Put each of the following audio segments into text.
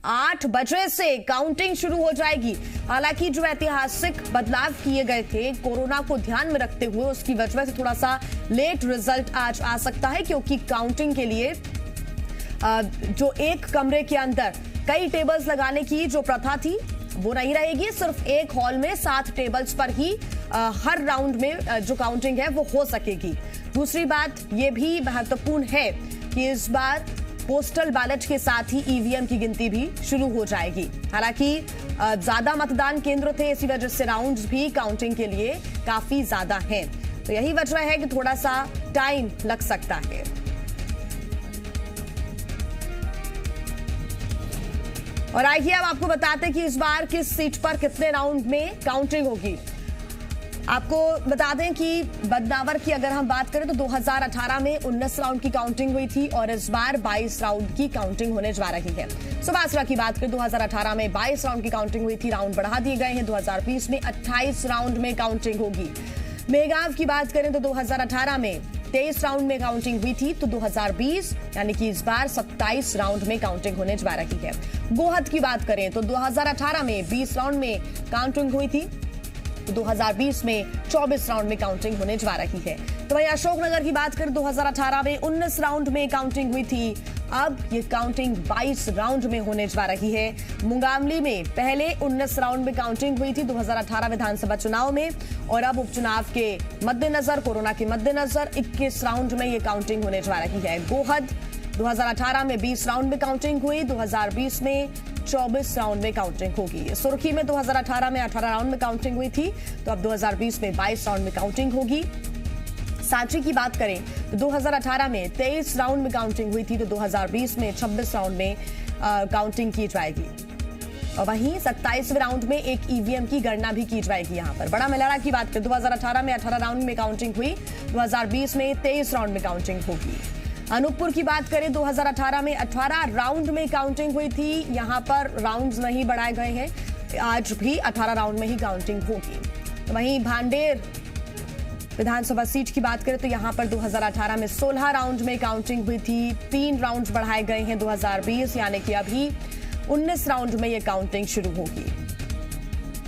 8 बजे से काउंटिंग शुरू हो जाएगी। हालांकि जो ऐतिहासिक बदलाव किए गए थे कोरोना को ध्यान में रखते हुए, उसकी वजह से थोड़ा सा लेट रिजल्ट आज आ सकता है, क्योंकि काउंटिंग के लिए जो एक कमरे के अंदर कई टेबल्स लगाने की जो प्रथा थी वो नहीं रहेगी। सिर्फ एक हॉल में 7 टेबल्स पर ही हर राउंड में जो काउंटिंग है वो हो सकेगी। दूसरी बात ये भी महत्वपूर्ण है कि इस बार पोस्टल बैलेट के साथ ही ईवीएम की गिनती भी शुरू हो जाएगी। हालांकि ज्यादा मतदान केंद्र थे, इसी वजह से राउंड्स भी काउंटिंग के लिए काफी ज्यादा हैं। तो यही वजह है कि थोड़ा सा टाइम लग सकता है। और आइए अब आपको बताते हैं कि इस बार किस सीट पर कितने राउंड में काउंटिंग होगी। आपको बता दें कि बदनावर की अगर हम बात करें तो 2018 में 19 राउंड की काउंटिंग हुई थी और इस बार 22 राउंड की काउंटिंग होने जा रही है। सुबासरा की बात करें 2018 में 22 राउंड की काउंटिंग हुई थी, राउंड बढ़ा दिए गए हैं। 2020 में 28 राउंड में काउंटिंग होगी। मेगांव की बात करें तो 2018 में 23 राउंड में काउंटिंग हुई थी, तो 2020 यानी कि इस बार 27 राउंड में काउंटिंग होने जा रही है। गोहद की बात करें तो 2018 में 20 राउंड में काउंटिंग हुई थी, तो 2020 में 24 राउंड में काउंटिंग होने जा रही है। तो वहीं अशोकनगर की बात करें 2018 में 19 राउंड में काउंटिंग हुई थी, अब ये काउंटिंग 22 राउंड में होने जा रही है। मुंगावली में पहले 19 राउंड में काउंटिंग हुई थी 2018 विधानसभा चुनाव में, और अब उपचुनाव के मद्देनजर, कोरोना के मद्देनजर 21 राउंड में ये काउंटिंग होने जा रही है। गोहद 2018 में 20 राउंड में काउंटिंग हुई, 2020 में 24 राउंड में काउंटिंग होगी। सुर्खी में 2018 में 18 राउंड में काउंटिंग हुई थी, तो अब 2020 में 22 राउंड में काउंटिंग होगी। सांची की बात करें तो 2018 में 23 राउंड में काउंटिंग हुई थी, तो 2020 में 26 राउंड में काउंटिंग की जाएगी। और वहीं 27वें राउंड में एक ईवीएम की गणना भी की जाएगी। यहाँ पर बड़ा मेलारा की बात करें 2018 में 18 राउंड में काउंटिंग हुई, 2020 में 23 राउंड में काउंटिंग होगी। अनूपपुर की बात करें 2018 में 18 राउंड में काउंटिंग हुई थी, यहाँ पर राउंड्स नहीं बढ़ाए गए हैं, आज भी 18 राउंड में ही काउंटिंग होगी। तो वहीं भांडेर विधानसभा सीट की बात करें तो यहाँ पर 2018 में 16 राउंड में काउंटिंग हुई थी, 3 राउंड बढ़ाए गए हैं 2020, यानी कि अभी 19 राउंड में ये काउंटिंग शुरू होगी।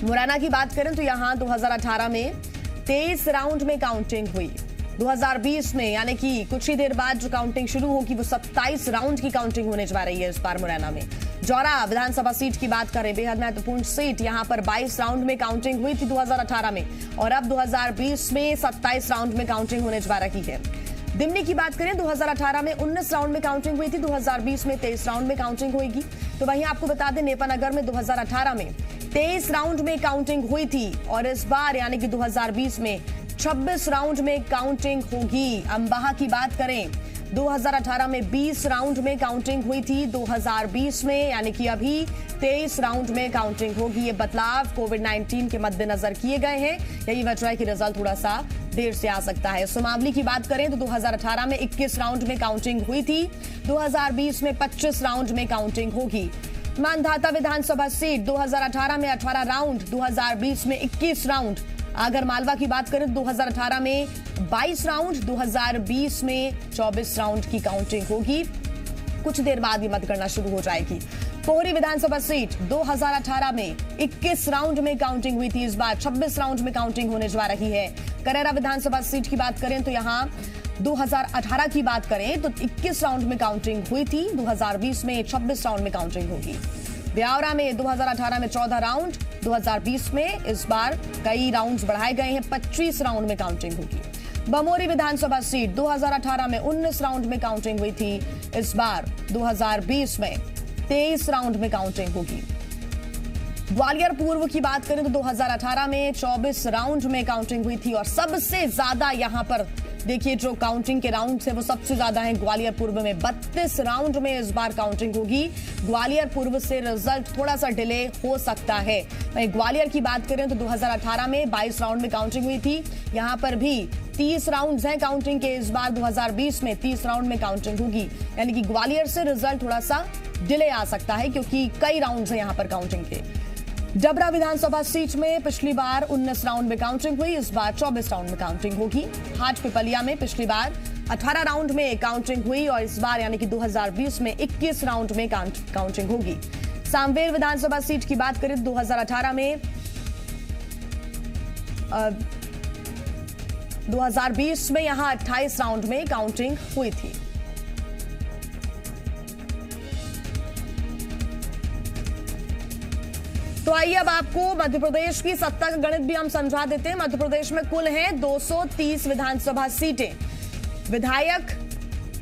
मुरैना की बात करें तो यहाँ 2018 में 23 राउंड में काउंटिंग हुई, 2020 में यानी कि कुछ ही देर बाद जो काउंटिंग शुरू होगी वो 27 राउंड की काउंटिंग होने जा रही है इस बार मुरैना में। जौरा विधानसभा सीट की बात करें, बेहद महत्वपूर्ण सीट, यहाँ पर 22 राउंड में काउंटिंग हुई थी 2018 में, और अब 2020 में 27 राउंड में काउंटिंग होने जा रही है। दिमनी की बात करें 2018 में 19 राउंड में काउंटिंग हुई थी, 2020 में 23 राउंड में काउंटिंग होगी। तो वहीं आपको बता दें नेपानगर में 2018 में 23 राउंड में काउंटिंग हुई थी, और इस बार यानी कि 2020 में 26 राउंड में काउंटिंग होगी। अम्बाहा की बात करें 2018 में 20 राउंड में काउंटिंग हुई थी, 2020 में यानी कि अभी 23 राउंड में काउंटिंग होगी। ये बदलाव कोविड-19 के मद्देनजर किए गए हैं, यही वजह है कि रिजल्ट थोड़ा सा देर से आ सकता है। सुमावली की बात करें तो 2018 में 21 राउंड में काउंटिंग हुई थी, 2020 में 25 राउंड में काउंटिंग होगी। मानधाता विधानसभा सीट 2018 में 18 राउंड, 2020 में 21 राउंड। अगर मालवा की बात करें तो 2018 में 22 राउंड, 2020 में 24 राउंड की काउंटिंग होगी। कुछ देर बाद ये मतगणना शुरू हो जाएगी। पोहरी विधानसभा सीट 2018 में 21 राउंड में काउंटिंग हुई थी, इस बार 26 राउंड में काउंटिंग होने जा रही है। करेरा विधानसभा सीट की बात करें तो यहाँ 2018 की बात करें तो 21 राउंड में काउंटिंग हुई थी, 2020 में 26 राउंड में काउंटिंग होगी। ब्यावरा में 2018 में 14 राउंड, 2020 में इस बार कई राउंड्स बढ़ाए गए हैं, 25 राउंड में काउंटिंग होगी। बमोरी विधानसभा सीट 2018 में 19 राउंड में काउंटिंग हुई थी, इस बार 2020 में 23 राउंड में काउंटिंग होगी। ग्वालियर पूर्व की बात करें तो 2018 में 24 राउंड में काउंटिंग हुई थी, और सबसे ज्यादा यहां पर देखिए जो काउंटिंग के राउंड है वो सबसे ज्यादा है ग्वालियर पूर्व में, 32 राउंड में इस बार काउंटिंग होगी। ग्वालियर पूर्व से रिजल्ट थोड़ा सा डिले हो सकता है। वहीं ग्वालियर की बात करें तो 2018 में 22 राउंड में काउंटिंग हुई थी, यहां पर भी 30 राउंड्स हैं काउंटिंग के, इस बार 2020 में 30 राउंड में काउंटिंग होगी, यानी कि ग्वालियर से रिजल्ट थोड़ा सा डिले आ सकता है क्योंकि कई राउंड्स हैं यहां पर काउंटिंग के। डबरा विधानसभा सीट में पिछली बार 19 राउंड में काउंटिंग हुई, इस बार 24 राउंड में काउंटिंग होगी। हाटपिपलिया में पिछली बार 18 राउंड में काउंटिंग हुई और इस बार यानी कि 2020 में 21 राउंड में काउंटिंग होगी। सांवेर विधानसभा सीट की बात करें 2018 में 2020 में यहां 28 राउंड में काउंटिंग हुई थी। तो आइए अब आपको मध्य प्रदेश की सत्ता का गणित भी हम समझा देते हैं। मध्य प्रदेश में कुल है 230 विधानसभा सीटें। विधायक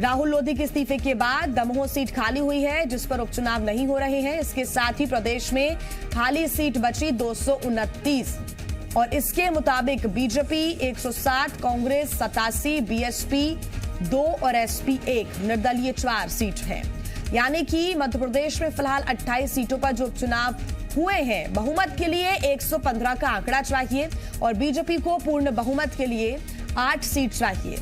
राहुल लोधी के इस्तीफे के बाद दमोह सीट खाली हुई है, जिस पर उपचुनाव नहीं हो रहे हैं। इसके साथ ही प्रदेश में खाली सीट बची 229 और इसके मुताबिक बीजेपी 107, कांग्रेस 87, बीएसपी 2 और एसपी 1, निर्दलीय 4 सीट है। यानी कि मध्य प्रदेश में फिलहाल 28 सीटों पर जो उपचुनाव हुए हैं, बहुमत के लिए 115 का आंकड़ा चाहिए और बीजेपी को पूर्ण बहुमत के लिए 8 सीट चाहिए।